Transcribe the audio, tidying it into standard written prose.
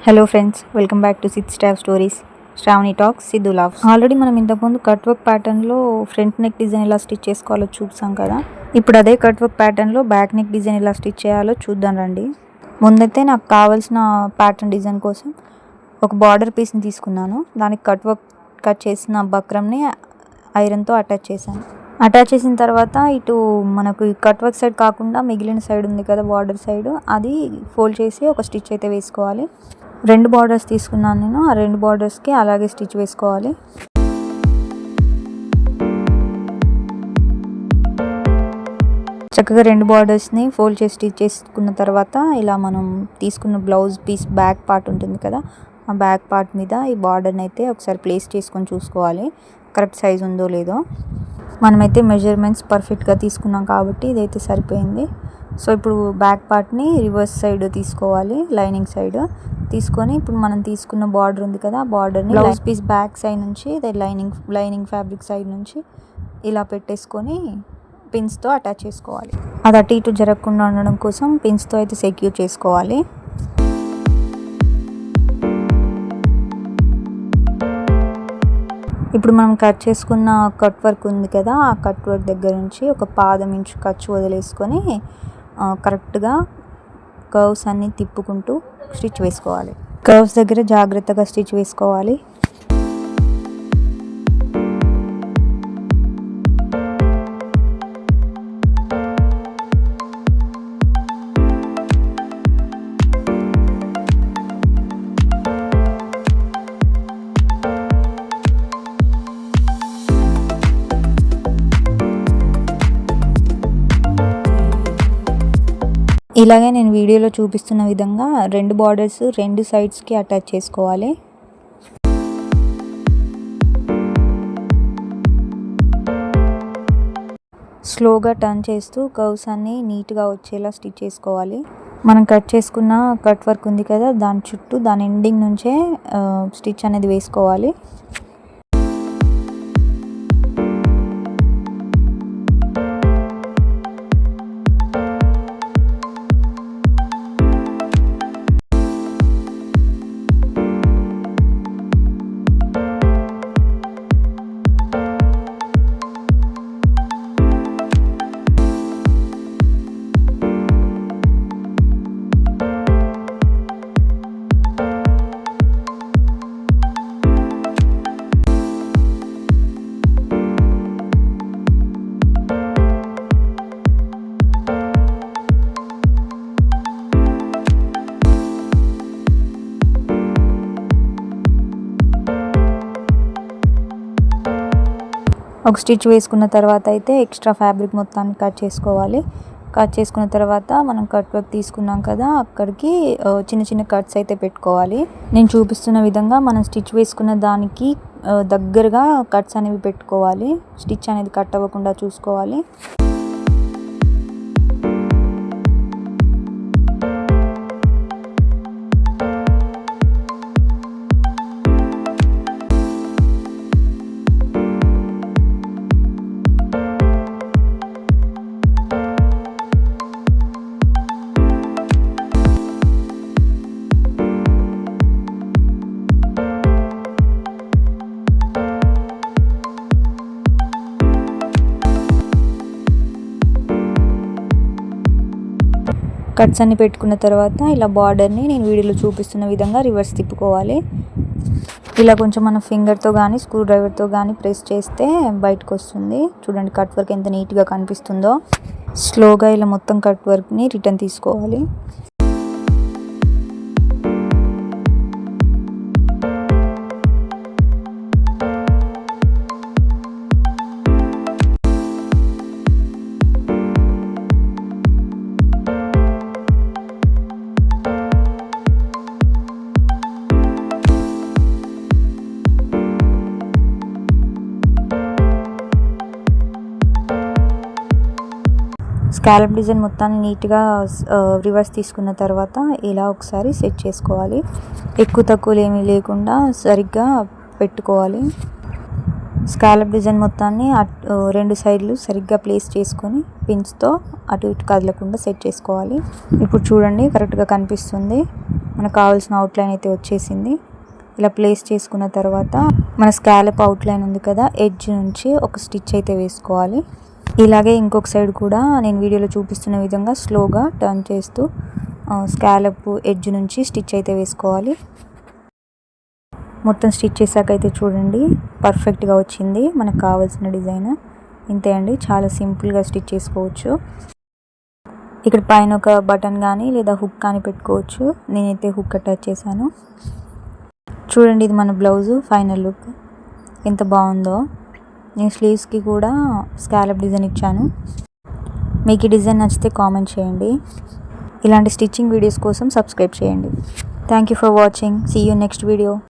Hello friends, welcome back to six staff stories. Sravani talks, Siddhu loves. Already మనం ఇంతకుముందు cut work ప్యాటర్న్లో front neck design ఎలా stitch చేసుకోవాలో చూసాం కదా. ఇప్పుడు అదే కట్ వర్క్ ప్యాటర్న్లో బ్యాక్ నెక్ డిజైన్ ఎలా స్టిచ్ చేయాలో చూద్దాం రండి. ముందైతే నాకు కావాల్సిన ప్యాటర్న్ డిజైన్ కోసం ఒక బార్డర్ పీస్ని తీసుకున్నాను. దానికి కట్ చేసిన బక్రంని ఐరన్తో అటాచ్ చేశాను. అటాచ్ చేసిన తర్వాత ఇటు మనకు కట్ వర్క్ సైడ్ కాకుండా మిగిలిన సైడ్ ఉంది కదా, బార్డర్ సైడ్, అది ఫోల్డ్ చేసి ఒక స్టిచ్ అయితే వేసుకోవాలి. 2 బార్డర్స్ తీసుకున్నాను నేను. ఆ 2 బార్డర్స్కి అలాగే స్టిచ్ వేసుకోవాలి. చక్కగా 2 బార్డర్స్ని ఫోల్డ్ చేసి స్టిచ్ చేసుకున్న తర్వాత ఇలా మనం తీసుకున్న బ్లౌజ్ పీస్ బ్యాక్ పార్ట్ ఉంటుంది కదా, ఆ బ్యాక్ పార్ట్ మీద ఈ బార్డర్ని అయితే ఒకసారి ప్లేస్ చేసుకొని చూసుకోవాలి కరెక్ట్ సైజ్ ఉందో లేదో. మనమైతే మెజర్మెంట్స్ పర్ఫెక్ట్గా తీసుకున్నాం కాబట్టి ఇదైతే సరిపోయింది. సో ఇప్పుడు బ్యాక్ పార్ట్ని రివర్స్ సైడ్ తీసుకోవాలి, లైనింగ్ సైడ్ తీసుకొని ఇప్పుడు మనం తీసుకున్న బార్డర్ ఉంది కదా, ఆ బార్డర్ని బ్లౌజ్ పీస్ బ్యాక్ సైడ్ నుంచి లైనింగ్ ఫ్యాబ్రిక్ సైడ్ నుంచి ఇలా పెట్టేసుకొని పిన్స్తో అటాచ్ చేసుకోవాలి. అది అటు ఇటు జరగకుండా ఉండడం కోసం పిన్స్తో అయితే సెక్యూర్ చేసుకోవాలి. ఇప్పుడు మనం కట్ చేసుకున్న కట్ వర్క్ ఉంది కదా, ఆ కట్ వర్క్ దగ్గర నుంచి ఒక పాదం ఇంచు ఖర్చు వదిలేసుకొని కరెక్ట్గా కర్వ్స్ అన్నీ తిప్పుకుంటూ స్టిచ్ వేసుకోవాలి. కర్వ్స్ దగ్గర జాగ్రత్తగా స్టిచ్ వేసుకోవాలి. ఇలాగే నేను వీడియోలో చూపిస్తున్న విధంగా 2 బార్డర్స్ 2 సైడ్స్కి అటాచ్ చేసుకోవాలి. స్లోగా టర్న్ చేస్తూ కర్వ్స్ అన్నీ నీట్గా వచ్చేలా స్టిచ్ చేసుకోవాలి. మనం కట్ చేసుకున్న కట్ వర్క్ ఉంది కదా, దాని చుట్టూ దాని ఎండింగ్ నుంచే స్టిచ్ అనేది వేసుకోవాలి. ఒక స్టిచ్ వేసుకున్న తర్వాత అయితే ఎక్స్ట్రా ఫ్యాబ్రిక్ మొత్తాన్ని కట్ చేసుకోవాలి. కట్ చేసుకున్న తర్వాత మనం కట్ వర్క్ తీసుకున్నాం కదా, అక్కడికి చిన్న చిన్న కట్స్ అయితే పెట్టుకోవాలి. నేను చూపిస్తున్న విధంగా మనం స్టిచ్ వేసుకున్న దానికి దగ్గరగా కట్స్ అనేవి పెట్టుకోవాలి. స్టిచ్ అనేది కట్ అవ్వకుండా చూసుకోవాలి. కట్స్ అన్ని పెట్టుకున్న తర్వాత ఇలా బార్డర్ని నేను వీడియోలో చూపిస్తున్న విధంగా రివర్స్ తిప్పుకోవాలి. ఇలా కొంచెం మన ఫింగర్తో కానీ స్క్రూ డ్రైవర్తో కానీ ప్రెస్ చేస్తే బయటకు వస్తుంది. చూడండి కట్ వర్క్ ఎంత నీట్గా కనిపిస్తుందో. స్లోగా ఇలా మొత్తం కట్ వర్క్ని రిటర్న్ తీసుకోవాలి. స్కాలప్ డిజైన్ మొత్తాన్ని నీట్గా రివర్స్ తీసుకున్న తర్వాత ఇలా ఒకసారి సెట్ చేసుకోవాలి. ఎక్కువ తక్కువలు ఏమీ లేకుండా సరిగ్గా పెట్టుకోవాలి. స్కాలప్ డిజైన్ మొత్తాన్ని 2 సైడ్లు సరిగ్గా ప్లేస్ చేసుకొని పిన్స్తో అటు ఇటు కదలకుండా సెట్ చేసుకోవాలి. ఇప్పుడు చూడండి కరెక్ట్గా కనిపిస్తుంది. మనకు కావాల్సిన అవుట్లైన్ అయితే వచ్చేసింది. ఇలా ప్లేస్ చేసుకున్న తర్వాత మన స్కాలప్ అవుట్లైన్ ఉంది కదా, ఎడ్జ్ నుంచి ఒక స్టిచ్ అయితే వేసుకోవాలి. ఇలాగే ఇంకొక సైడ్ కూడా నేను వీడియోలో చూపిస్తున్న విధంగా స్లోగా టర్న్ చేస్తూ స్కాలప్ ఎడ్జ్ నుంచి స్టిచ్ అయితే వేసుకోవాలి. మొత్తం స్టిచ్ చేశాక అయితే చూడండి పర్ఫెక్ట్గా వచ్చింది మనకు కావాల్సిన డిజైన్. ఇంతే అండి, చాలా సింపుల్గా స్టిచ్ చేసుకోవచ్చు. ఇక్కడ పైన ఒక బటన్ కానీ లేదా హుక్ కానీ పెట్టుకోవచ్చు. నేనైతే హుక్ అటాచ్ చేశాను. చూడండి, ఇది మన బ్లౌజు ఫైనల్ లుక్ ఎంత బాగుందో. నేను స్లీవ్స్కి కూడా స్కాలప్ డిజైన్ ఇచ్చాను. మీకు ఈ డిజైన్ నచ్చితే కామెంట్ చేయండి. ఇలాంటి స్టిచ్చింగ్ వీడియోస్ కోసం సబ్స్క్రైబ్ చేయండి. Thank you for watching. See you next video.